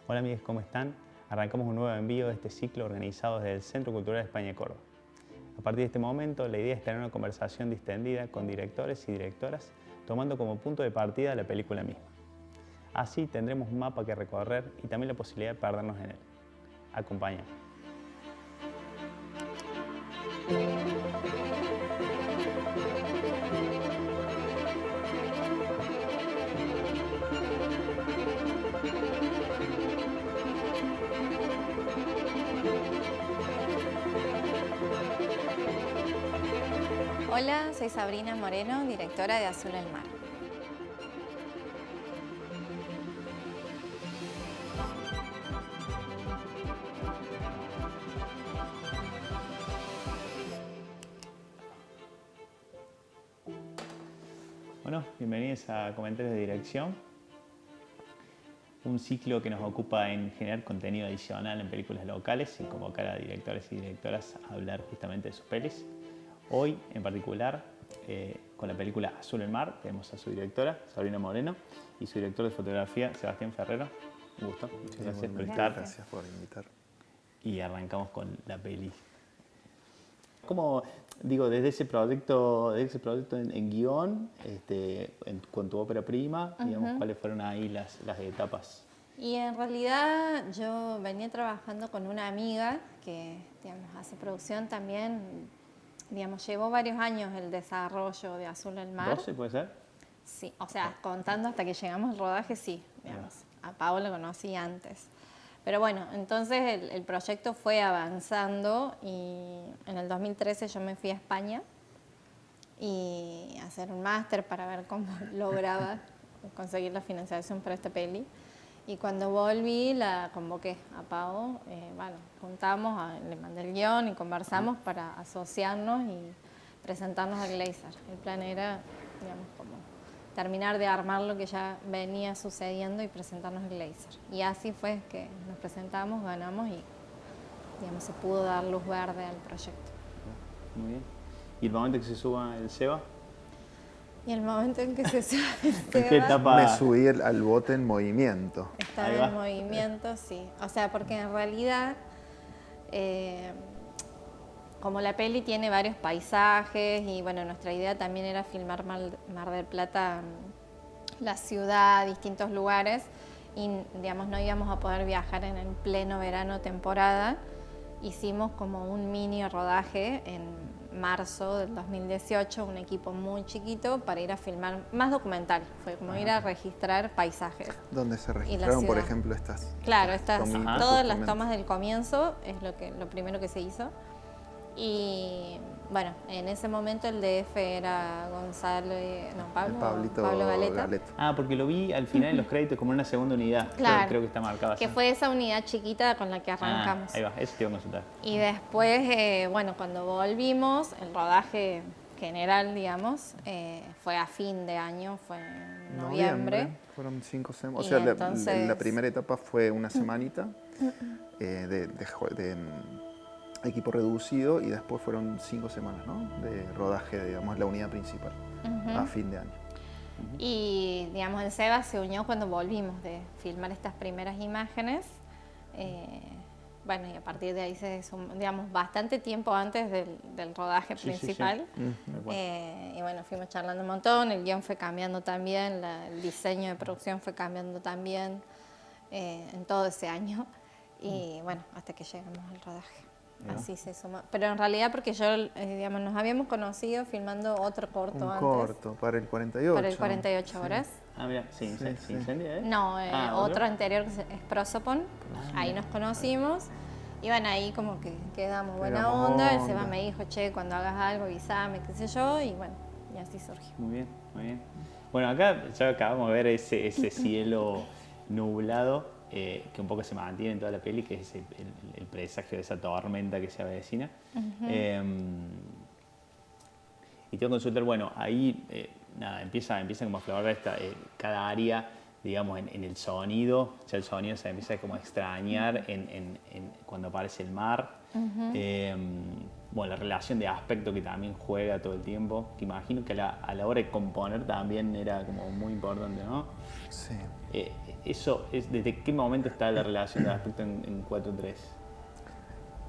Hola amigos, ¿cómo están? Arrancamos un nuevo envío de este ciclo organizado desde el Centro Cultural de España de Córdoba. A partir de este momento, la idea es tener una conversación distendida con directores y directoras, tomando como punto de partida la película misma. Así tendremos un mapa que recorrer y también la posibilidad de perdernos en él. Acompáñanos. Hola, soy Sabrina Moreno, directora de Azul el Mar. Bueno, bienvenidos a Comentarios de Dirección, un ciclo que nos ocupa en generar contenido adicional en películas locales y convocar a directores y directoras a hablar justamente de sus pelis. Hoy, en particular, con la película Azul el Mar, tenemos a su directora, Sabrina Moreno, y su director de fotografía, Sebastián Ferrero. Un gusto. Muchas gracias por estar. Gracias por invitar. Y arrancamos con la peli. ¿Cómo, digo, desde ese proyecto en guión, con tu ópera prima, digamos, cuáles fueron ahí las etapas? Y en realidad yo venía trabajando con una amiga que, digamos, hace producción también, digamos, llevó varios años el desarrollo de Azul el Mar. ¿12 puede ser? Sí, o sea, contando hasta que llegamos al rodaje, sí, digamos. A Pau lo conocí antes. Pero bueno, entonces el proyecto fue avanzando y en el 2013 yo me fui a España y a hacer un máster para ver cómo lograba conseguir la financiación para esta peli. Y cuando volví la convoqué a Pau, bueno, juntamos, le mandé el guión y conversamos para asociarnos y presentarnos al Glazer. El plan era, digamos, como terminar de armar lo que ya venía sucediendo y presentarnos al Glazer. Y así fue que nos presentamos, ganamos y, digamos, se pudo dar luz verde al proyecto. Muy bien. ¿Y el momento que se suba el Seba? Y el momento en que se suba el ¿En qué Seba, etapa? Me subí al bote en movimiento. estaba Ahí va. en movimiento, sí. O sea, porque en realidad, como la peli tiene varios paisajes y bueno, nuestra idea también era filmar Mar del Plata, la ciudad, distintos lugares y digamos no íbamos a poder viajar en el pleno verano temporada. Hicimos como un mini rodaje en marzo del 2018, un equipo muy chiquito para ir a filmar más documental, fue como ir a registrar paisajes. Donde se Y la registraron, por ciudad. ejemplo, estas. Claro, tomitas, todas las justamente. tomas del comienzo es lo primero que se hizo. Y bueno, en ese momento el DF era Pablo Galeta. Ah, porque lo vi al final en los créditos como una segunda unidad. Claro, Creo que está marcada que así. fue esa unidad chiquita con la que arrancamos. Ahí va, eso te iba a consultar. Y después, bueno, cuando volvimos, el rodaje general, digamos, fue a fin de año, fue en noviembre. Fueron 5 semanas. O Y sea, entonces- la primera etapa fue una semanita de equipo reducido y después fueron 5 semanas, ¿no? De rodaje, digamos, la unidad principal a fin de año. Y, digamos, el Seba se unió cuando volvimos de filmar estas primeras imágenes. Bueno, y a partir de ahí se sumó, digamos, bastante tiempo antes del rodaje principal. Y bueno, fuimos charlando un montón, el guión fue cambiando también, el diseño de producción fue cambiando también en todo ese año. Y bueno, hasta que llegamos al rodaje. Así se sumó. Pero en realidad porque yo, digamos, nos habíamos conocido filmando otro corto Un antes. corto, para el 48. Para el 48 horas. Ah, mira, sí, incendia, ¿eh? No, ¿otro? otro anterior que es Prosopon. Ahí nos conocimos. Y bueno, ahí como que quedamos buena Pegamos onda. El onda. Seba me dijo, che, cuando hagas algo avísame, qué sé yo. Y bueno, y así surgió. Muy bien, muy bien. Bueno, acá ya acabamos de ver ese cielo nublado que un poco se mantiene en toda la peli, que es el presagio de esa tormenta que se avecina. Y tengo que consultar, bueno, ahí nada, empieza como a aflorar cada área, digamos, en el sonido. Ya el sonido se empieza como a extrañar cuando aparece el mar. bueno, la relación de aspecto que también juega todo el tiempo, que imagino que a la hora de componer también era como muy importante, ¿no? Sí. Eso es, ¿desde qué momento está la relación de aspecto en 4-3?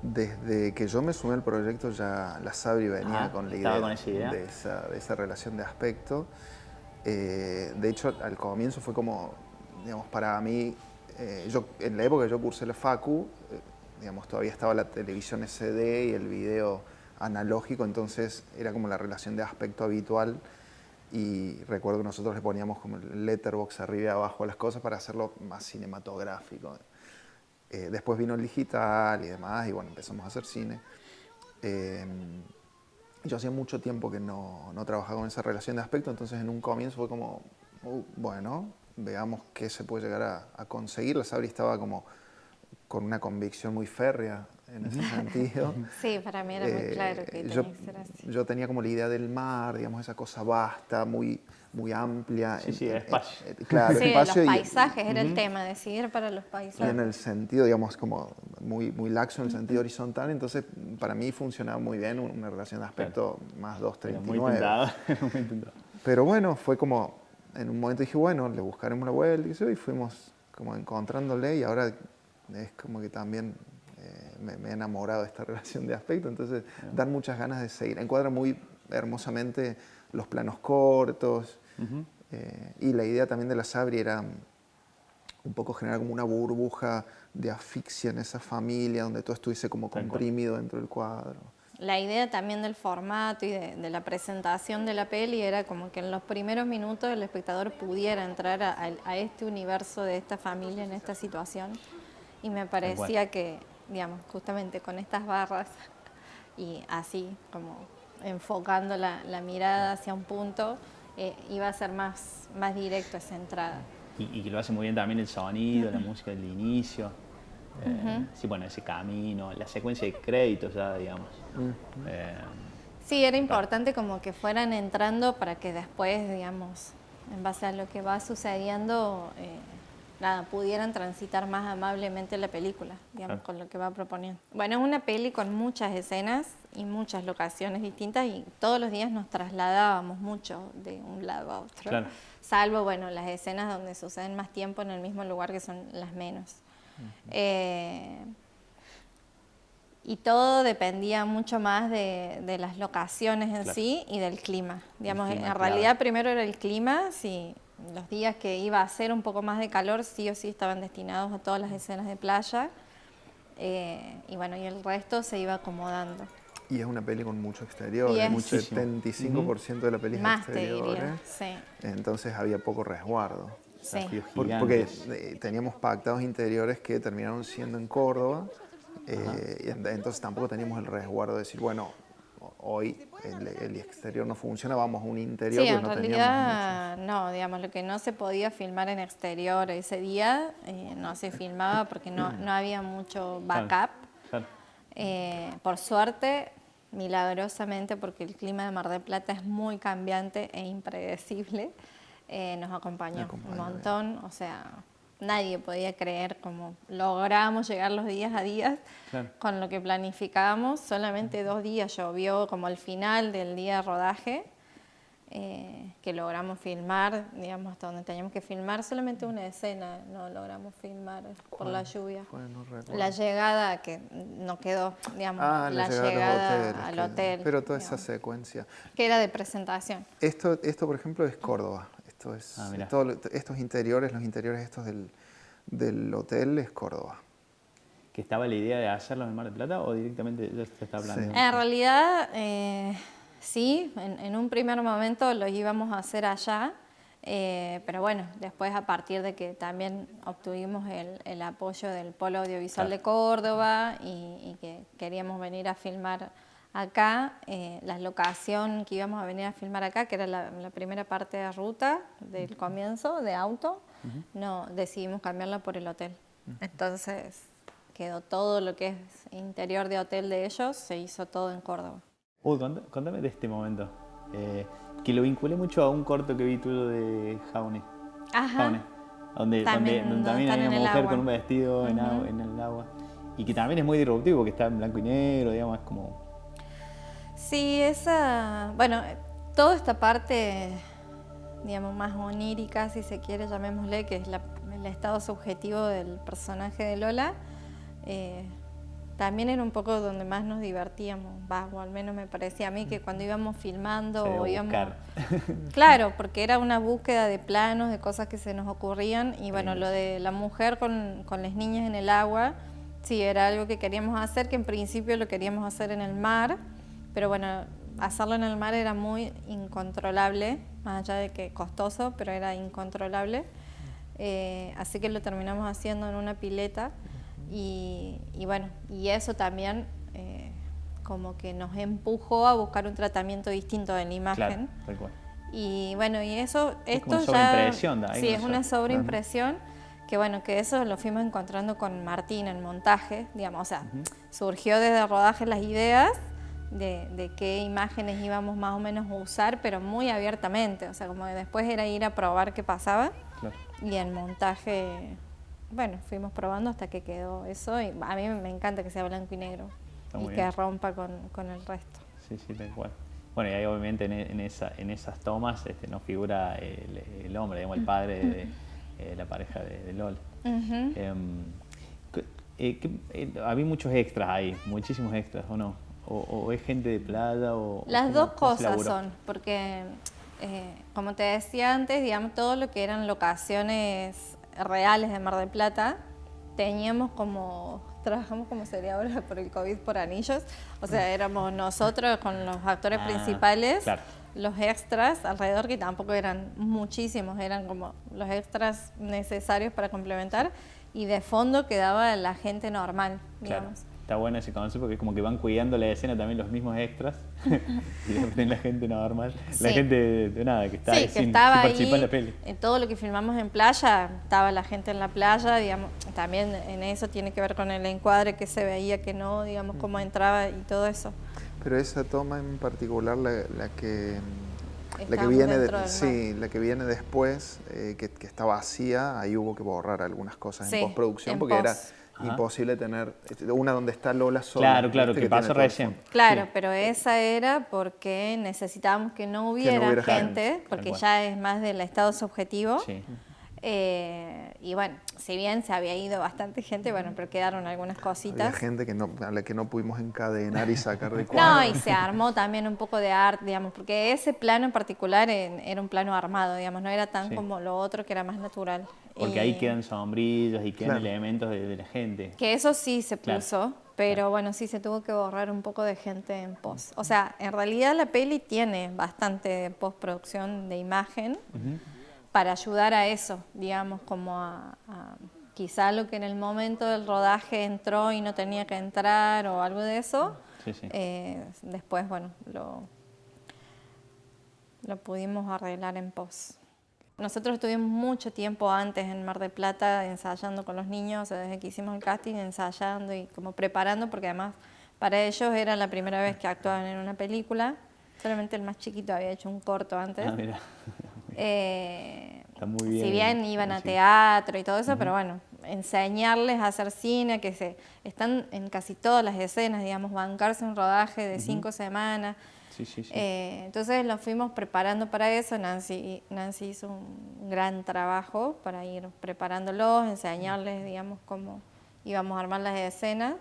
Desde que yo me sumé al proyecto ya la Sabri venía con la idea, con esa idea de esa relación de aspecto. De hecho, al comienzo fue como, digamos, para mí, yo, en la época que yo cursé la Facu, digamos, todavía estaba la televisión SD y el video analógico, entonces era como la relación de aspecto habitual. Y recuerdo que nosotros le poníamos como el letterbox arriba y abajo a las cosas para hacerlo más cinematográfico. Después vino el digital y demás, y bueno, empezamos a hacer cine. Yo hacía mucho tiempo que no trabajaba con esa relación de aspecto, entonces en un comienzo fue como, bueno, veamos qué se puede llegar a conseguir. La Sabri estaba como con una convicción muy férrea en ese sentido. Sí, para mí era muy claro que tenía que ser así. Yo tenía como la idea del mar, digamos, esa cosa vasta, muy amplia. Sí, espacio. Claro, Sí, espacio. los paisajes era el tema, decidir para los Y paisajes. en el sentido, digamos, como muy laxo en el sentido horizontal, entonces para mí funcionaba muy bien una relación de aspecto más 239. Muy tentado, muy tentado. Pero bueno, fue como, en un momento dije, bueno, le buscaremos la vuelta y fuimos como encontrándole, y ahora es como que también me he enamorado de esta relación de aspecto, entonces dan muchas ganas de seguir. Encuadra muy hermosamente los planos cortos, y la idea también de la Sabri era un poco generar como una burbuja de asfixia en esa familia, donde todo estuviese como comprimido dentro del cuadro. La idea también del formato y de la presentación de la peli era como que en los primeros minutos el espectador pudiera entrar a este universo de esta familia en esta situación, y me parecía que, digamos, justamente con estas barras y así como enfocando la mirada hacia un punto, iba a ser más directo esa entrada. Y que lo hace muy bien también el sonido, la música del inicio. Sí, bueno, ese camino, la secuencia de créditos ya, digamos. Sí, era importante como que fueran entrando para que después, digamos, en base a lo que va sucediendo, pudieran transitar más amablemente la película, digamos, con lo que va proponiendo. Bueno, es una peli con muchas escenas y muchas locaciones distintas, y todos los días nos trasladábamos mucho de un lado a otro. Claro. Salvo, bueno, las escenas donde suceden más tiempo en el mismo lugar, que son las menos. Y todo dependía mucho más de las locaciones en sí y del clima. Digamos, en realidad primero era el clima, sí, los días que iba a hacer un poco más de calor sí o sí estaban destinados a todas las escenas de playa, y bueno, y el resto se iba acomodando. Y es una peli con mucho exterior, Muchísimo. 75% de la peli es Más te exterior. diría, sí. Entonces había poco resguardo. Sí. Porque teníamos pactados interiores que terminaron siendo en Córdoba, y entonces tampoco teníamos el resguardo de decir, bueno, hoy el exterior no funciona, vamos a un interior. Sí, pues en realidad no, digamos, lo que no se podía filmar en exterior ese día no se filmaba porque no había mucho backup. Claro. Por suerte, milagrosamente, porque el clima de Mar del Plata es muy cambiante e impredecible, nos acompañó un montón, o sea, nadie podía creer cómo logramos llegar los días a días con lo que planificábamos. Solamente 2 días llovió como al final del día de rodaje, que logramos filmar, digamos, hasta donde teníamos que filmar. Solamente una escena no logramos filmar por la lluvia. La llegada que no quedó, digamos, la llegada al hotel. Pero toda digamos, esa secuencia. que era de presentación. Esto, por ejemplo, es Córdoba. Esto es estos interiores, los interiores estos del hotel es Córdoba. ¿Que estaba la idea de hacerlo en el Mar del Plata o directamente ya se está planeando? En realidad, sí, en un primer momento lo íbamos a hacer allá, pero bueno, después a partir de que también obtuvimos el apoyo del Polo Audiovisual de Córdoba y que queríamos venir a filmar acá, la locación que íbamos a venir a filmar acá, que era la primera parte de ruta del comienzo, de auto, no, decidimos cambiarla por el hotel. Entonces quedó todo lo que es interior de hotel de ellos, se hizo todo en Córdoba. Contame de este momento, que lo vinculé mucho a un corto que vi tuyo de Jaune. Ajá. Donde también hay una mujer con un vestido en el agua. Y que también es muy disruptivo, porque está en blanco y negro, digamos, es como... Sí, bueno, toda esta parte, digamos, más onírica, si se quiere, llamémosle, que es el estado subjetivo del personaje de Lola, también era un poco donde más nos divertíamos, o al menos me parecía a mí que cuando íbamos filmando o íbamos... Claro, porque era una búsqueda de planos, de cosas que se nos ocurrían, y bueno, lo de la mujer con las niñas en el agua, sí, era algo que queríamos hacer, que en principio lo queríamos hacer en el mar, pero bueno, hacerlo en el mar era muy incontrolable, más allá de que costoso, pero era incontrolable, así que lo terminamos haciendo en una pileta. Y bueno, y eso también como que nos empujó a buscar un tratamiento distinto de la imagen. Claro, tal cual. Y bueno, y eso, es esto como ya... sobreimpresión, sí, es una sobreimpresión, que bueno, que eso lo fuimos encontrando con Martín en montaje, digamos, o sea, surgió desde el rodaje las ideas de qué imágenes íbamos más o menos a usar, pero muy abiertamente, o sea, como que después era ir a probar qué pasaba, claro. Y en montaje... Bueno, fuimos probando hasta que quedó eso, y a mí me encanta que sea blanco y negro y que rompa con el resto. Sí, sí, tal cual. Bueno, y ahí obviamente en esas tomas no figura el hombre, digamos, el padre de la pareja de Lola. Había muchos extras ahí, muchísimos extras, ¿o no? ¿O es gente de playa? Las dos cosas son, porque como te decía antes, digamos, todo lo que eran locaciones reales de Mar del Plata, trabajamos como sería ahora por el COVID por anillos, o sea, éramos nosotros con los actores principales, claro. Los extras alrededor, que tampoco eran muchísimos, eran como los extras necesarios para complementar, y de fondo quedaba la gente normal, digamos. Claro. Está bueno ese concepto porque es como que van cuidando la escena también los mismos extras y después la gente normal, sí. La gente de nada, que está sí, ahí, que sin participar en la peli. En todo lo que filmamos en playa, estaba la gente en la playa, digamos, también en eso tiene que ver con el encuadre, que se veía, que no, digamos, cómo entraba y todo eso. Pero esa toma en particular, la que viene la que viene después, que está vacía, ahí hubo que borrar algunas cosas en postproducción porque era imposible tener una donde está Lola sola. Claro, que pasa recién. Claro, sí. Pero esa era porque necesitábamos que no hubiera gente, porque ya es más del estado subjetivo. Sí. Y bueno, si bien se había ido bastante gente, bueno, pero quedaron algunas cositas. Había gente a la que no pudimos encadenar y sacar de cuadro. No, y se armó también un poco de arte, digamos, porque ese plano en particular era un plano armado, digamos, no era tan como lo otro que era más natural. Porque ahí quedan sombrillas y quedan elementos de la gente. Que eso sí se puso, pero bueno, sí se tuvo que borrar un poco de gente en post. O sea, en realidad la peli tiene bastante postproducción de imagen, para ayudar a eso, digamos, como a quizá lo que en el momento del rodaje entró y no tenía que entrar o algo de eso, después, bueno, lo pudimos arreglar en post. Nosotros estuvimos mucho tiempo antes en Mar del Plata ensayando con los niños, o sea, desde que hicimos el casting, ensayando y como preparando, porque además para ellos era la primera vez que actuaban en una película, solamente el más chiquito había hecho un corto antes. Mira. Está muy bien. Si bien iban a teatro y todo eso, pero bueno, enseñarles a hacer cine, que están en casi todas las escenas, digamos, bancarse un rodaje de 5 semanas. Sí. Entonces los fuimos preparando para eso. Nancy hizo un gran trabajo para ir preparándolos, enseñarles, digamos, cómo íbamos a armar las escenas.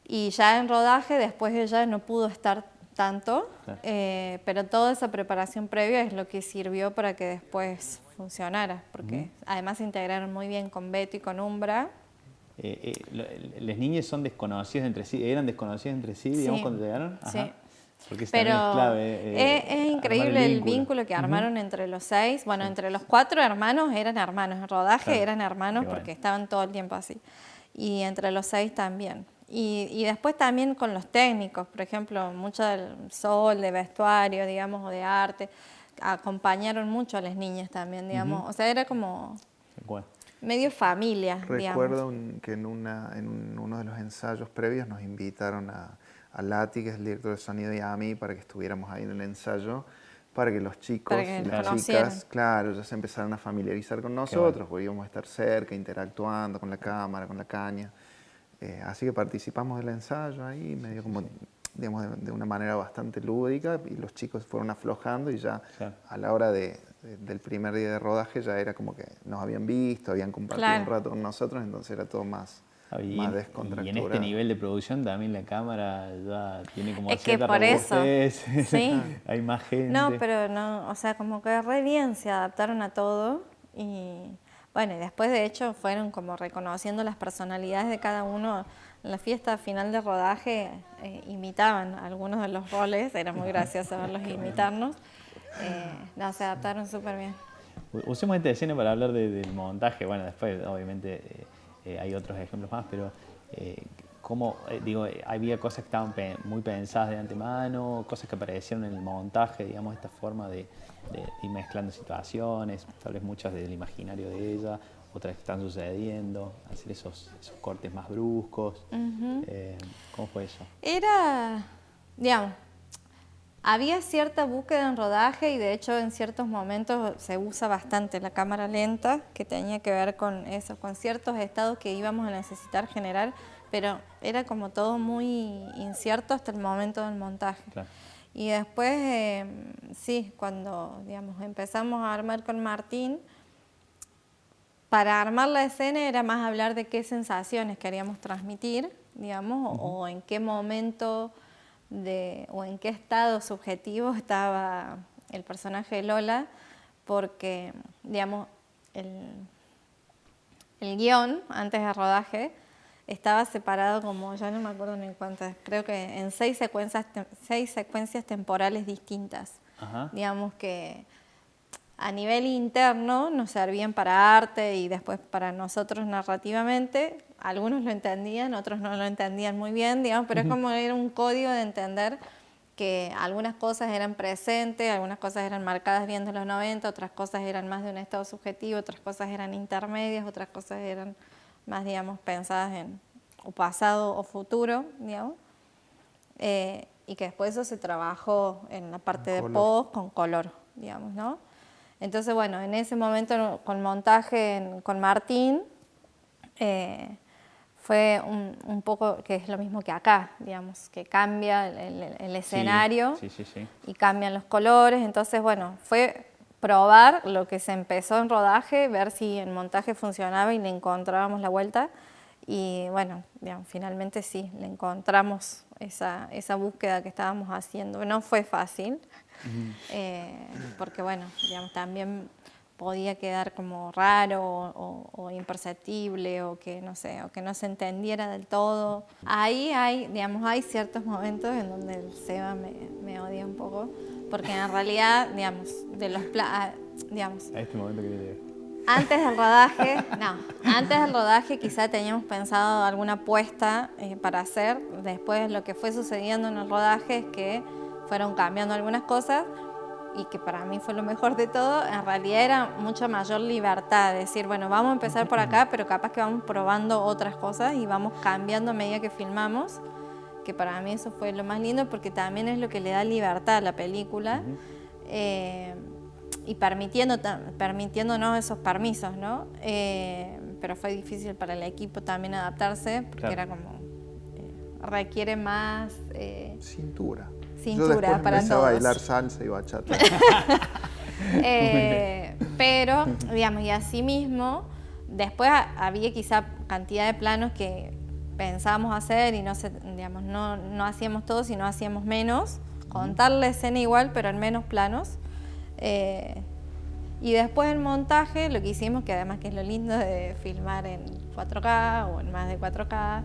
Y ya en rodaje, después ella no pudo estar tanto, pero toda esa preparación previa es lo que sirvió para que después funcionara, porque además se integraron muy bien con Beto y con Umbra. ¿Las niñas son desconocidas entre sí? ¿Eran desconocidas entre sí, digamos, cuando llegaron? Ajá. Sí. Porque pero es clave. Es increíble el vínculo que armaron entre los 6. Bueno, entre los 4 hermanos eran hermanos. En rodaje eran hermanos porque estaban todo el tiempo así. Y entre los 6 también. Y después también con los técnicos, por ejemplo, mucho del sol, de vestuario, digamos, o de arte, acompañaron mucho a las niñas también, digamos. O sea, era como medio familia, Recuerdo que en uno de los ensayos previos nos invitaron a Lati, que es el director de sonido, y a mí, para que estuviéramos ahí en el ensayo, para que los chicos y las chicas, ya se empezaran a familiarizar con nosotros, porque íbamos a estar cerca, interactuando con la cámara, con la caña. Así que participamos del ensayo ahí, medio como digamos, de una manera bastante lúdica y los chicos fueron aflojando y ya Claro. a la hora del primer día de rodaje ya era como que nos habían visto, habían compartido Claro. un rato con nosotros, entonces era todo más descontracturado. Y en este nivel de producción también la cámara ya tiene como Es que cierta por eso, robustez. sí. Hay más gente. No, pero no, o sea, como que re bien se adaptaron a todo y bueno, y después de hecho fueron como reconociendo las personalidades de cada uno. En la fiesta final de rodaje imitaban algunos de los roles, era muy gracioso verlos imitarnos. No, se adaptaron súper bien. Usemos esta escena para hablar del montaje. Bueno, después obviamente hay otros ejemplos más, pero había cosas que estaban muy pensadas de antemano, cosas que aparecieron en el montaje, digamos, esta forma de ir mezclando situaciones, tal vez muchas del imaginario de ella, otras que están sucediendo, hacer esos cortes más bruscos. ¿Cómo fue eso? Era, digamos, había cierta búsqueda en rodaje y de hecho en ciertos momentos se usa bastante la cámara lenta, que tenía que ver con eso, con ciertos estados que íbamos a necesitar generar, pero era como todo muy incierto hasta el momento del montaje. Claro. Y después, sí, cuando digamos, empezamos a armar con Martín, para armar la escena era más hablar de qué sensaciones queríamos transmitir, digamos, o en qué momento o en qué estado subjetivo estaba el personaje de Lola, porque, digamos, el guión antes del rodaje estaba separado como, ya no me acuerdo ni cuántas, creo que en 6 secuencias temporales distintas. Ajá. Digamos que a nivel interno nos servían para arte y después para nosotros narrativamente. Algunos lo entendían, otros no lo entendían muy bien, digamos, pero es como era un código de entender que algunas cosas eran presentes, algunas cosas eran marcadas bien de los 90, otras cosas eran más de un estado subjetivo, otras cosas eran intermedias, otras cosas eran más, digamos, pensadas en o pasado o futuro, digamos. Y que después eso se trabajó en la parte de post con color, digamos, ¿no? Entonces, bueno, en ese momento con montaje con Martín, fue un poco, que es lo mismo que acá, digamos, que cambia el escenario Sí. y cambian los colores. Entonces, bueno, fue probar lo que se empezó en rodaje, ver si en montaje funcionaba y le encontrábamos la vuelta. Y bueno, digamos, finalmente sí, le encontramos esa búsqueda que estábamos haciendo. No fue fácil, porque bueno, digamos, también podía quedar como raro o imperceptible o que no sé, o que no se entendiera del todo. Ahí hay ciertos momentos en donde el Seba me odia un poco, porque en realidad, digamos, A este momento que llegué. antes del rodaje quizá teníamos pensado alguna apuesta para hacer. Después lo que fue sucediendo en el rodaje es que fueron cambiando algunas cosas y que para mí fue lo mejor de todo. En realidad era mucha mayor libertad, de decir, bueno, vamos a empezar por acá, pero capaz que vamos probando otras cosas y vamos cambiando a medida que filmamos, que para mí eso fue lo más lindo porque también es lo que le da libertad a la película. Y permitiéndonos esos permisos, ¿no? Pero fue difícil para el equipo también adaptarse, porque claro. era como, requiere más cintura. Cintura Yo después para empecé todos. a bailar salsa y bachata. Pero, digamos, y así mismo, después había quizá cantidad de planos que pensábamos hacer y no hacíamos todos, sino hacíamos menos, contar la escena igual, pero en menos planos. Y después el montaje, lo que hicimos, que además que es lo lindo de filmar en 4K o en más de 4K,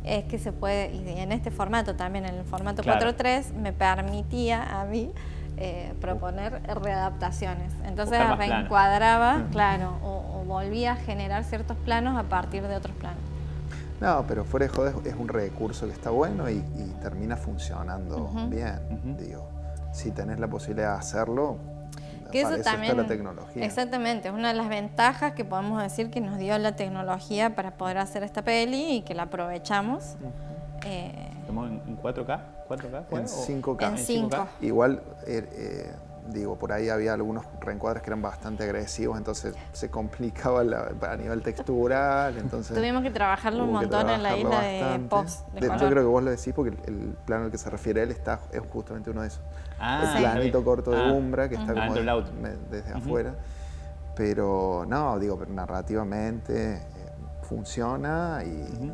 es que se puede, y en este formato también, en el formato 4:3, me permitía a mí proponer readaptaciones. Entonces reencuadraba, claro, o volvía a generar ciertos planos a partir de otros planos. No, pero fuera de joder es un recurso que está bueno y termina funcionando bien. Digo, si tenés la posibilidad de hacerlo, que eso también está la tecnología. Exactamente, es una de las ventajas que podemos decir que nos dio la tecnología para poder hacer esta peli y que la aprovechamos. ¿Estamos en 4K? ¿4K fue? En 5K. En 5K. Igual, digo, por ahí había algunos reencuadres que eran bastante agresivos, entonces se complicaba a nivel textural, entonces... Tuvimos que trabajarlo un montón en la isla de post. Yo creo que vos lo decís porque el plano al que se refiere él es justamente uno de esos. El planito corto de Umbra, que está como desde afuera. Pero no, digo, pero narrativamente funciona y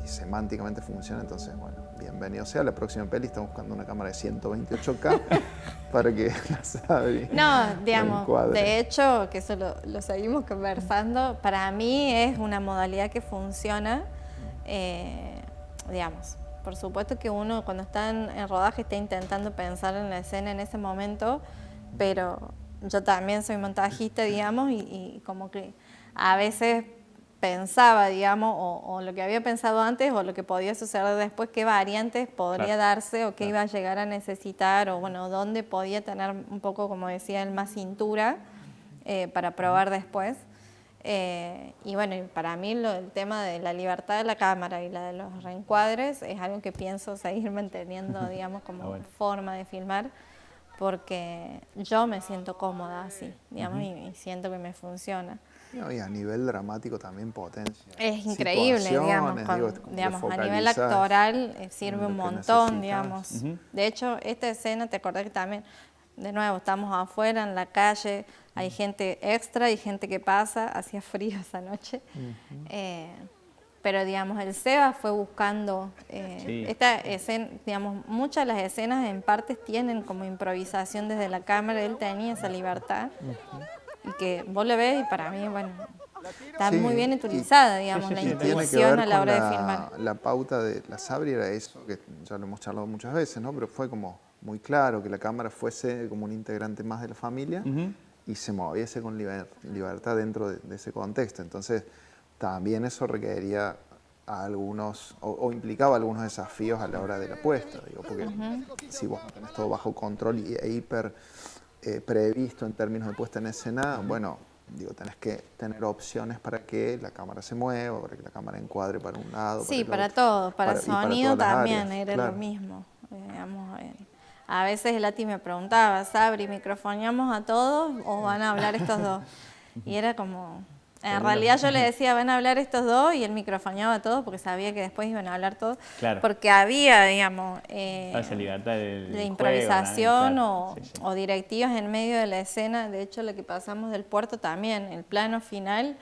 semánticamente funciona, entonces, bueno, bienvenido sea. La próxima peli estamos buscando una cámara de 128K para que la Sabri digamos, de hecho, que eso lo seguimos conversando, para mí es una modalidad que funciona, digamos. Por supuesto que uno cuando está en rodaje está intentando pensar en la escena en ese momento, pero yo también soy montajista, digamos, y como que a veces pensaba, digamos, o lo que había pensado antes o lo que podía suceder después, qué variantes podría darse o qué iba a llegar a necesitar o bueno, dónde podía tener un poco, como decía él, más cintura para probar después. Y bueno, para mí el tema de la libertad de la cámara y la de los reencuadres es algo que pienso seguir manteniendo, digamos, como forma de filmar, porque yo me siento cómoda así, digamos, y siento que me funciona. Y a nivel dramático también potencia. Es increíble, digamos, a nivel actoral sirve un montón, digamos. De hecho, esta escena, te acordás que también, de nuevo, estamos afuera en la calle, hay gente extra y gente que pasa, hacía frío esa noche. Pero, digamos, el Seba fue buscando esta escena, digamos, muchas de las escenas en partes tienen como improvisación desde la cámara, él tenía esa libertad. Y que vos lo ves y para mí, bueno, está muy bien utilizada, digamos, la intuición a la hora de filmar. La pauta de la Sabri era eso, que ya lo hemos charlado muchas veces, ¿no? Pero fue como muy claro que la cámara fuese como un integrante más de la familia y se moviese con libertad dentro de ese contexto. Entonces, también eso requeriría a algunos, o implicaba algunos desafíos a la hora de la puesta, digo, porque si vos tenés todo bajo control e hiper previsto en términos de puesta en escena, bueno, digo, tenés que tener opciones para que la cámara se mueva, para que la cámara encuadre para un lado. Sí, para todo, para sonido también era lo mismo. Digamos, a veces el Ati me preguntaba, Sabri, ¿microfoneamos a todos o van a hablar estos dos? Y era como... En realidad yo le decía, van a hablar estos dos, y él microfoneaba a todos porque sabía que después iban a hablar todos. Claro. Porque había, digamos, esa libertad de improvisación juego, o directivas en medio de la escena. De hecho, lo que pasamos del puerto también, el plano final,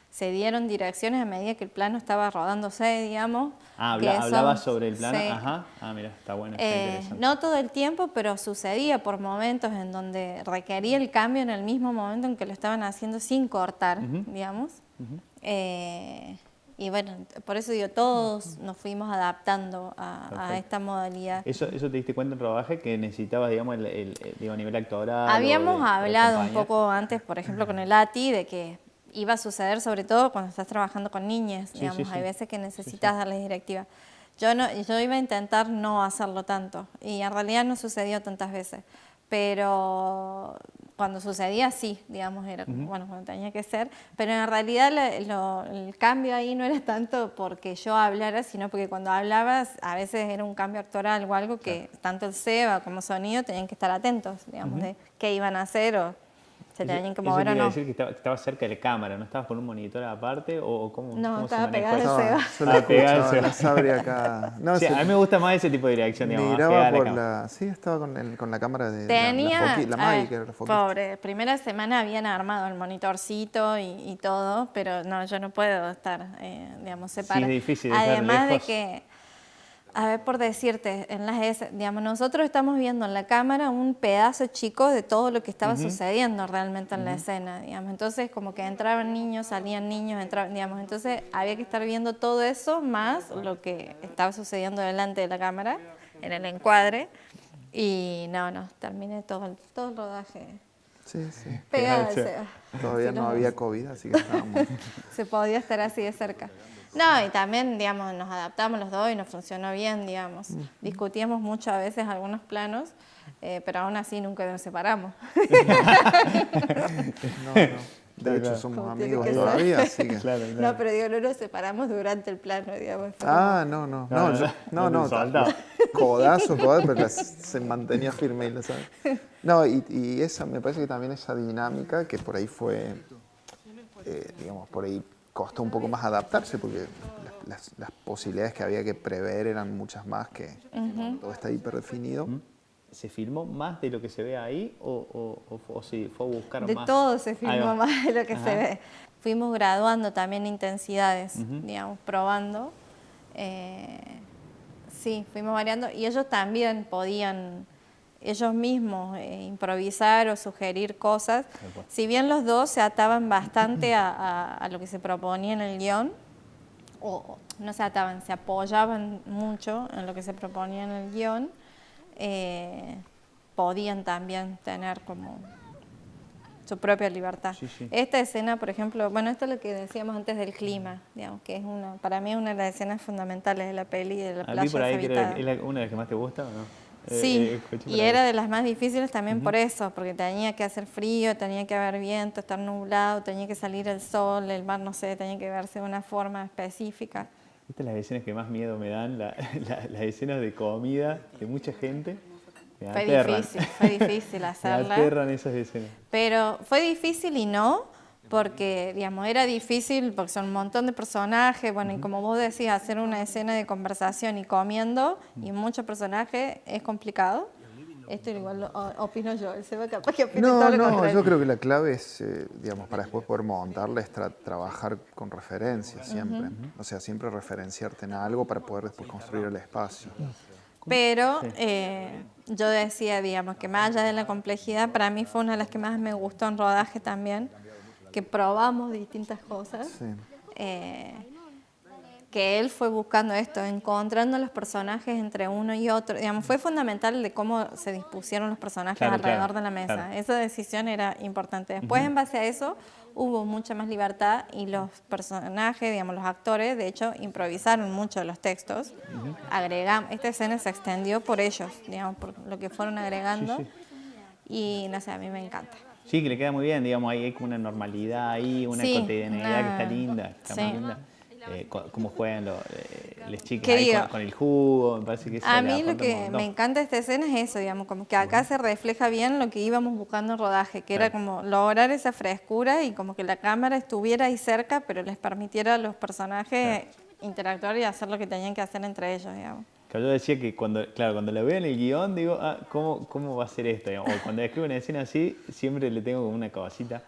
se dieron direcciones a medida que el plano estaba rodándose, digamos. Hablaba sobre el plano. Sí. Ajá. Mira, está bueno, está interesante. No todo el tiempo, pero sucedía por momentos en donde requería el cambio en el mismo momento en que lo estaban haciendo sin cortar, digamos. Y bueno, por eso digo, todos nos fuimos adaptando a esta modalidad. ¿Eso te diste cuenta en rodaje que necesitabas, digamos, digo, a nivel actoral? Habíamos hablado un poco antes, por ejemplo, con el Ati, de que iba a suceder sobre todo cuando estás trabajando con niñas, digamos, hay veces que necesitas darles directivas. Yo iba a intentar no hacerlo tanto, y en realidad no sucedió tantas veces, pero cuando sucedía sí, digamos, era bueno, cuando tenía que ser, pero en realidad el cambio ahí no era tanto porque yo hablara, sino porque cuando hablabas a veces era un cambio actoral o algo que tanto el Seba como sonido tenían que estar atentos, digamos, de qué iban a hacer o se tenían que mover o no. Decir que estabas cerca de la cámara, ¿no estabas con un monitor aparte o cómo? No, ¿cómo estaba pegada al Seba. Pegada Sabri acá. No, sí, a mí me gusta más ese tipo de dirección, digamos. Miraba por sí, estaba con la cámara de la Maggie, que era la foquita. Pobre, primera semana habían armado el monitorcito y todo, pero no, yo no puedo estar, digamos, separada. Sí, es difícil. Además de que, a ver, por decirte, digamos, nosotros estamos viendo en la cámara un pedazo chico de todo lo que estaba sucediendo realmente en la escena, digamos. Entonces, como que entraban niños, salían niños, digamos. Entonces, había que estar viendo todo eso más lo que estaba sucediendo delante de la cámara, en el encuadre. Y no, terminé todo el rodaje. Sí. Pegada. Todavía no había COVID, así que estábamos... Se podía estar así de cerca. No, y también, digamos, nos adaptamos los dos y nos funcionó bien, digamos. Discutíamos mucho a veces algunos planos, pero aún así nunca nos separamos. No. De hecho, claro. somos Como tiene amigos que ser. todavía, así que... Claro, claro. No, pero digo, no nos separamos durante el plano, digamos. Fue Ah, no, no, no, No te soltaba. codazo, pero se mantenía firme, y ¿sabes? No, y esa, me parece que también esa dinámica que por ahí fue, digamos, por ahí costó un poco más adaptarse porque las posibilidades que había que prever eran muchas más que todo está hiperdefinido. ¿Se filmó más de lo que se ve ahí o se fue a buscar De más? todo se Ahí filmó va. más de lo que Ajá. se ve. Fuimos graduando también intensidades, digamos, probando. Sí, fuimos variando y ellos también podían ellos mismos improvisar o sugerir cosas. Si bien los dos se ataban bastante a lo que se proponía en el guión, o no se ataban, se apoyaban mucho en lo que se proponía en el guión, podían también tener como su propia libertad. Sí, sí. Esta escena, por ejemplo, bueno, esto es lo que decíamos antes del clima, digamos, que es para mí una de las escenas fundamentales de la peli, de la A playa mí por ahí creo deshabitada. que es una de las que más te gusta, ¿o no? Sí, Escuché por y ahí. era de las más difíciles también por eso, porque tenía que hacer frío, tenía que haber viento, estar nublado, tenía que salir el sol, el mar, no sé, tenía que verse de una forma específica. Estas son las escenas que más miedo me dan, las escenas de comida de mucha gente. Me aterran. Fue difícil Me hacerla. aterran esas escenas. Pero fue difícil y no, porque, digamos, era difícil porque son un montón de personajes, bueno, y como vos decís, hacer una escena de conversación y comiendo y muchos personajes es complicado. Esto igual lo opino yo, el Seba capaz que opina todo lo No, contrario. yo creo que la clave es, digamos, para después poder montarla, es trabajar con referencias siempre. O sea, siempre referenciarte en algo para poder después construir el espacio. Pero yo decía, digamos, que más allá de la complejidad, para mí fue una de las que más me gustó en rodaje también, que probamos distintas cosas, Sí. que él fue buscando esto, encontrando los personajes entre uno y otro. Digamos, fue fundamental de cómo se dispusieron los personajes Claro, alrededor claro, de la mesa. claro. Esa decisión era importante. Después, en base a eso, hubo mucha más libertad y los personajes, digamos, los actores, de hecho, improvisaron mucho de los textos. Esta escena se extendió por ellos, digamos, por lo que fueron agregando. Sí, Y, no sé, a mí me encanta. Sí, que le queda muy bien, digamos, ahí hay como una normalidad ahí, una Sí, cotidianidad que está linda, está sí. muy linda. Cómo juegan las chicas ¿Qué ahí digo? con el jugo, me parece que eso A le mí lo aporta un que montón. me encanta de esta escena es eso, digamos, como que acá se refleja bien lo que íbamos buscando en rodaje, que era como lograr esa frescura y como que la cámara estuviera ahí cerca, pero les permitiera a los personajes interactuar y hacer lo que tenían que hacer entre ellos, digamos. Yo decía que cuando lo veo en el guión, digo, ¿cómo va a ser esto? O cuando escribo una escena así, siempre le tengo como una cabecita.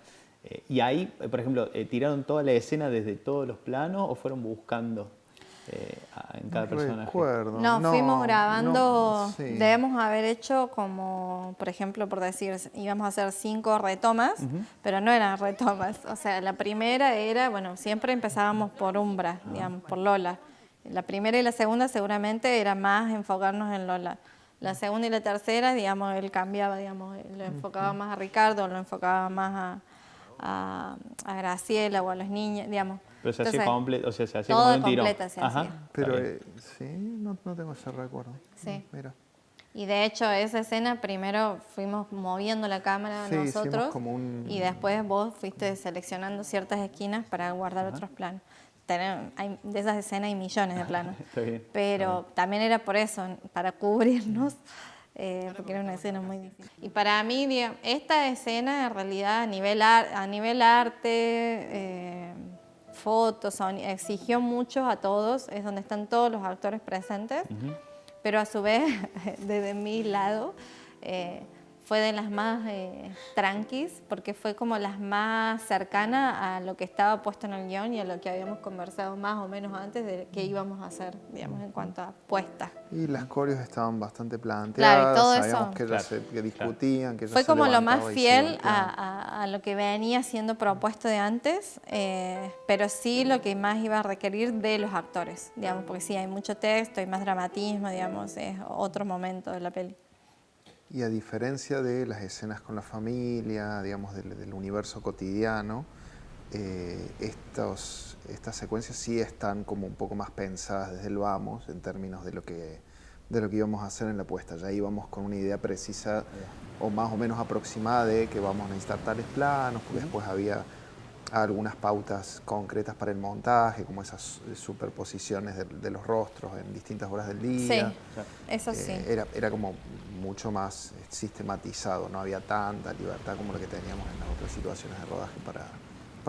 Y ahí, por ejemplo, ¿tiraron toda la escena desde todos los planos o fueron buscando en cada personaje? Recuerdo. No, fuimos grabando, sí. debemos haber hecho como, por ejemplo, por decir, íbamos a hacer 5 retomas, pero no eran retomas. O sea, la primera era, bueno, siempre empezábamos por Umbra, digamos, por Lola. La primera y la segunda seguramente era más enfocarnos en Lola. La segunda y la tercera, digamos, él cambiaba, digamos, lo enfocaba más a Ricardo, lo enfocaba más a Graciela o a los niños, digamos. Pero se hacía Entonces, completo, o sea, se hacía todo como un tirón. completa se Ajá, hacía. Pero está bien. sí, no tengo ese recuerdo. Sí. Mira. Y de hecho, esa escena primero fuimos moviendo la cámara Sí, hicimos nosotros como y después vos fuiste seleccionando ciertas esquinas para guardar otros planos. De esas escenas hay millones de planos. Está bien. Pero también era por eso, para cubrirnos, porque era una escena muy difícil. Y para mí, digamos, esta escena en realidad a nivel arte, fotos, exigió mucho a todos, es donde están todos los actores presentes, pero a su vez, desde mi lado, fue de las más tranquis, porque fue como las más cercanas a lo que estaba puesto en el guión y a lo que habíamos conversado más o menos antes de qué íbamos a hacer, digamos, en cuanto a puestas. Y las coreos estaban bastante planteadas, Claro, y todo sabíamos eso. que ellas que discutían, que ellas Fue se como lo más levantaban y se fiel iban, a lo que venía siendo propuesto de antes, pero sí lo que más iba a requerir de los actores, digamos, porque sí, hay mucho texto, hay más dramatismo, digamos, es otro momento de la peli. Y a diferencia de las escenas con la familia, digamos, del universo cotidiano, estas secuencias sí están como un poco más pensadas desde el vamos, en términos de lo que íbamos a hacer en la puesta. Ya íbamos con una idea precisa o más o menos aproximada de que vamos a necesitar tales planos, porque después había algunas pautas concretas para el montaje, como esas superposiciones de los rostros en distintas horas del día. Sí, eso sí. Era como mucho más sistematizado, no había tanta libertad como la que teníamos en las otras situaciones de rodaje para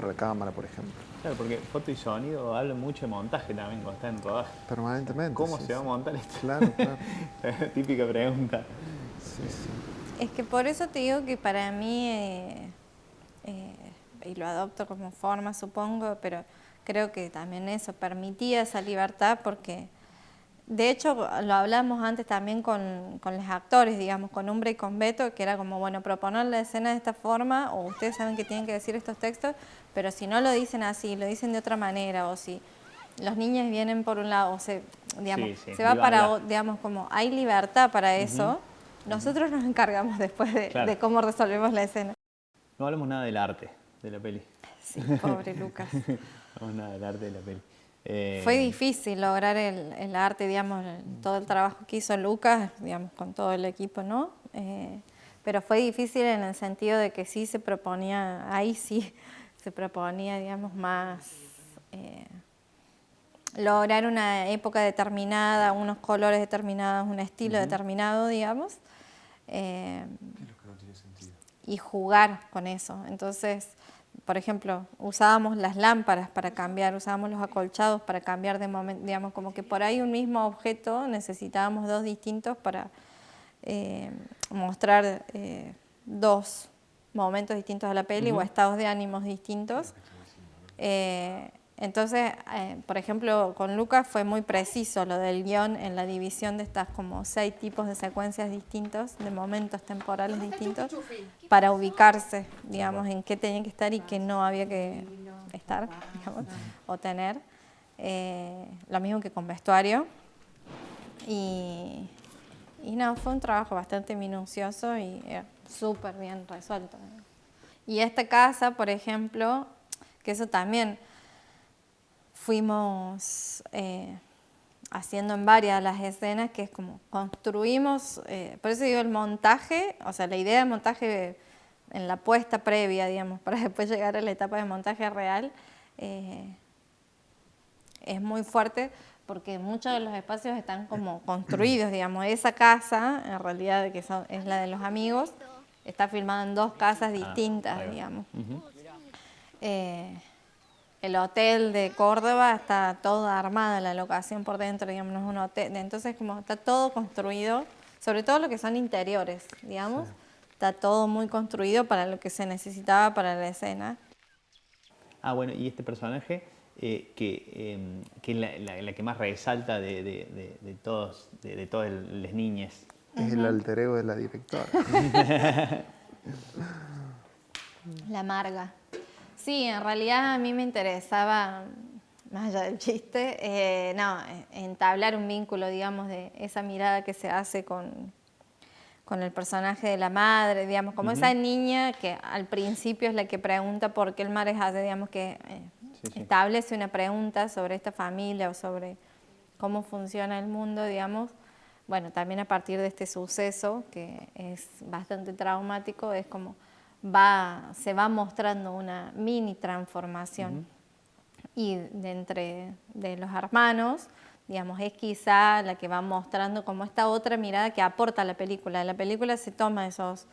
la cámara, por ejemplo. Claro, porque foto y sonido hablan mucho de montaje también cuando está en rodaje. Permanentemente. ¿Cómo sí, se va a sí. montar esto? Claro, claro. Típica pregunta. Sí, sí. Es que por eso te digo que para mí, y lo adopto como forma supongo, pero creo que también eso permitía esa libertad porque, de hecho, lo hablamos antes también con los actores, digamos, con Umbra y con Beto, que era como, bueno, proponer la escena de esta forma, o ustedes saben que tienen que decir estos textos, pero si no lo dicen así, lo dicen de otra manera, o si los niños vienen por un lado, o se, digamos, Sí, se va viva para, la. digamos, como hay libertad para eso, nosotros nos encargamos después Claro. de cómo resolvemos la escena. No hablamos nada del arte de la peli. Sí, pobre Lucas. No hablamos nada del arte de la peli. Fue difícil lograr el arte, digamos, todo el trabajo que hizo Lucas, digamos, con todo el equipo, ¿no? Pero fue difícil en el sentido de que sí se proponía, ahí sí se proponía, digamos, más lograr una época determinada, unos colores determinados, un estilo determinado, digamos, y jugar con eso. Entonces, por ejemplo, usábamos las lámparas para cambiar, usábamos los acolchados para cambiar de momento, digamos, como que por ahí un mismo objeto necesitábamos dos distintos para mostrar dos momentos distintos de la peli o estados de ánimos distintos. Entonces, por ejemplo, con Lucas fue muy preciso lo del guión en la división de estas como 6 tipos de secuencias distintos, de momentos temporales distintos, para ubicarse, digamos, en qué tenían que estar y qué no había que estar, digamos, o tener. Lo mismo que con vestuario. Y no, fue un trabajo bastante minucioso y súper bien resuelto. Y esta casa, por ejemplo, que eso también fuimos haciendo en varias de las escenas, que es como construimos, por eso digo el montaje, o sea, la idea del montaje en la puesta previa, digamos, para después llegar a la etapa de montaje real, es muy fuerte porque muchos de los espacios están como construidos, digamos. Esa casa, en realidad, que es la de los amigos, está filmada en 2 casas distintas, digamos. El hotel de Córdoba está todo armada, la locación por dentro, digamos, no es un hotel. Entonces, como está todo construido, sobre todo lo que son interiores, digamos, está todo muy construido para lo que se necesitaba para la escena. Ah, bueno, y este personaje, que es la que más resalta de todas las niñas. Es el alter ego de la directora. La Marga. Sí, en realidad a mí me interesaba, más allá del chiste, entablar un vínculo, digamos, de esa mirada que se hace con el personaje de la madre, digamos, como esa niña que al principio es la que pregunta por qué el mar es así, digamos, que establece una pregunta sobre esta familia o sobre cómo funciona el mundo, digamos. Bueno, también a partir de este suceso, que es bastante traumático, es como se va mostrando una mini transformación. Y de los hermanos, digamos, es quizá la que va mostrando como esta otra mirada que aporta a la película. La película se toma esos,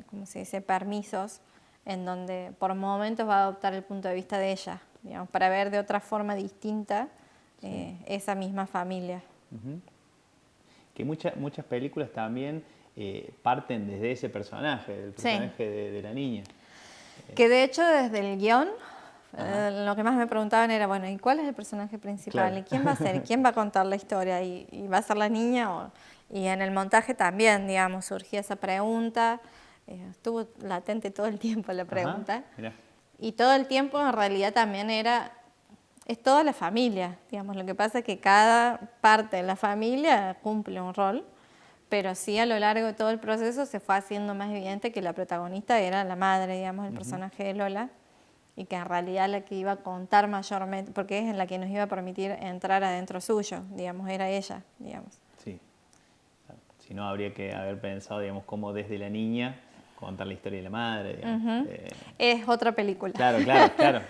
¿cómo se dice?, permisos, en donde por momentos va a adoptar el punto de vista de ella, digamos, para ver de otra forma distinta esa misma familia. Que muchas películas también parten desde ese personaje, del personaje de la niña. Que de hecho desde el guión, lo que más me preguntaban era, bueno, ¿y cuál es el personaje principal? Claro. ¿Y quién va a ser? ¿Quién va a contar la historia? ¿Y va a ser la niña? Y en el montaje también, digamos, surgía esa pregunta. Estuvo latente todo el tiempo la pregunta. Mirá. Y todo el tiempo en realidad también es toda la familia, digamos. Lo que pasa es que cada parte de la familia cumple un rol, pero sí a lo largo de todo el proceso se fue haciendo más evidente que la protagonista era la madre, digamos, el personaje de Lola, y que en realidad la que iba a contar mayormente, porque es la que nos iba a permitir entrar adentro suyo, digamos, era ella, digamos. Sí. Si no, habría que haber pensado, digamos, cómo desde la niña contar la historia de la madre, digamos. Es otra película. Claro,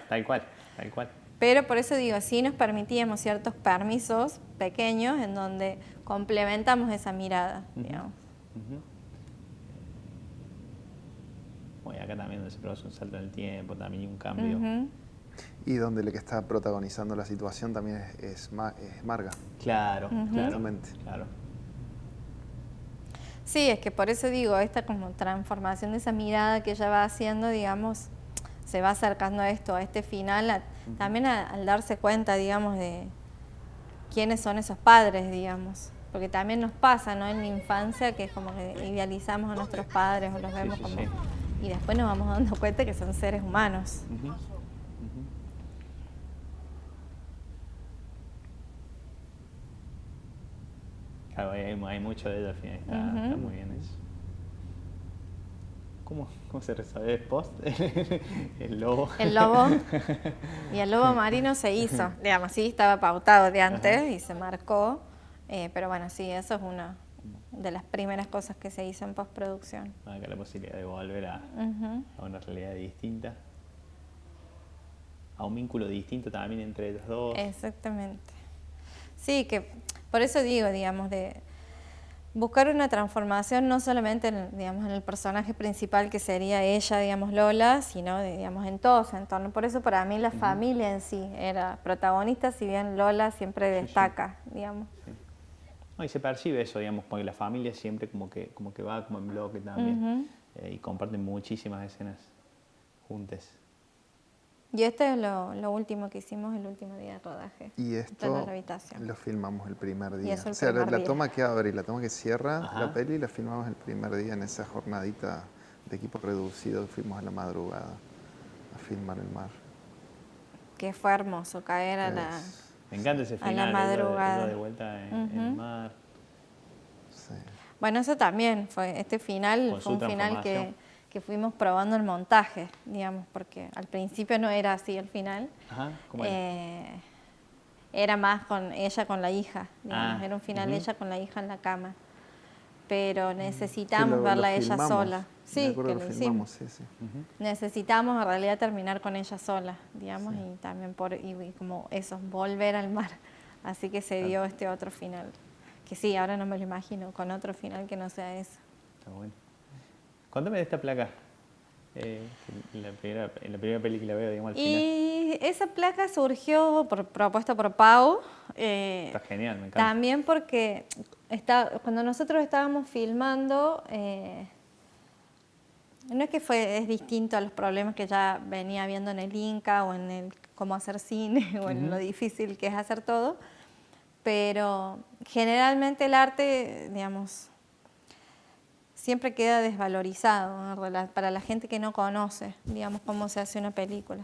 tal cual, tal cual. Pero por eso digo, sí nos permitíamos ciertos permisos pequeños en donde complementamos esa mirada, digamos. Bueno, acá también donde se produce un salto en el tiempo, también hay un cambio. Y donde la que está protagonizando la situación también es Marga. Claro, Exactamente. claro. Sí, es que por eso digo, esta como transformación de esa mirada que ella va haciendo, digamos, se va acercando a esto, a este final, también al darse cuenta, digamos, de quiénes son esos padres, digamos. Porque también nos pasa, ¿no? En la infancia que es como que idealizamos a nuestros padres o los vemos como... Sí. Y después nos vamos dando cuenta que son seres humanos. Claro, hay mucho de ella al final, está muy bien eso. ¿Cómo se resuelve el post? El lobo. El lobo. Y el lobo marino se hizo, digamos, sí, estaba pautado de antes y se marcó. Pero bueno, sí, eso es una de las primeras cosas que se hizo en postproducción. Acá la posibilidad de volver a una realidad distinta. A un vínculo distinto también entre los dos. Exactamente. Sí, que por eso digo, digamos, de buscar una transformación no solamente digamos, en el personaje principal que sería ella, digamos, Lola, sino digamos, en todo su entorno. Por eso para mí la familia en sí era protagonista, si bien Lola siempre destaca, digamos. Sí. No, y se percibe eso, digamos, porque la familia siempre como que va como en bloque también. Y comparten muchísimas escenas juntas. Y esto es lo último que hicimos el último día de rodaje. Y esto lo filmamos el primer día. O sea, la toma que abre y la toma que cierra la peli la filmamos el primer día en esa jornadita de equipo reducido que fuimos a la madrugada a filmar el mar. Que fue hermoso caer a la... Me encanta ese final, a la madrugada. ella de vuelta en el mar. Sí. Bueno, eso también fue, este final Con fue un final que fuimos probando el montaje, digamos, porque al principio no era así el final. ¿Cómo era? Era más con ella con la hija, digamos, era un final ella con la hija en la cama. Pero necesitamos verla a ella sola. Sí, que lo hicimos. Sí. Necesitamos en realidad terminar con ella sola, digamos, y también y como eso, volver al mar. Así que se dio este otro final. Que sí, ahora no me lo imagino, con otro final que no sea eso. Está bueno. Cuéntame de esta placa. En la primera peli que la veo, digamos, al final. Y esa placa surgió propuesta por Pau. Está genial, me encanta. También porque cuando nosotros estábamos filmando, no es que es distinto a los problemas que ya venía viendo en el Inca o en el cómo hacer cine o en lo difícil que es hacer todo, pero generalmente el arte, digamos, siempre queda desvalorizado, ¿no? Para la gente que no conoce, digamos, cómo se hace una película.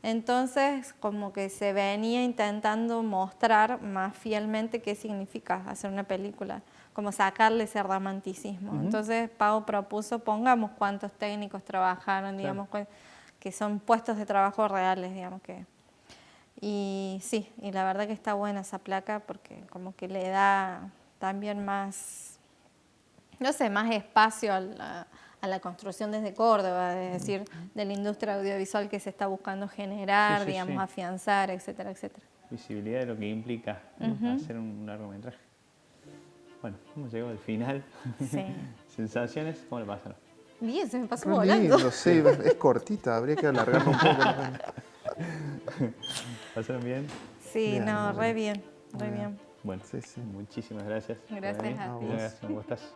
Entonces, como que se venía intentando mostrar más fielmente qué significa hacer una película, como sacarle ese romanticismo. Entonces, Pau propuso, pongamos cuántos técnicos trabajaron, digamos, que son puestos de trabajo reales, digamos que. Y sí, y la verdad que está buena esa placa porque como que le da también más, no sé, más espacio a la construcción desde Córdoba, es decir, de la industria audiovisual que se está buscando generar, digamos, afianzar, etcétera, etcétera. Visibilidad de lo que implica hacer un largometraje. Bueno, hemos llegado al final. Sí. ¿Sensaciones? ¿Cómo le pasaron? Bien, se me pasó Muy volando. lindo, sí, es cortita, habría que alargarla un poco. ¿Pasaron bien? Sí, Bien, no, muy re bien, re bien. bien. Bueno, Sí. muchísimas gracias. Gracias a ti. Gracias, ¿cómo estás?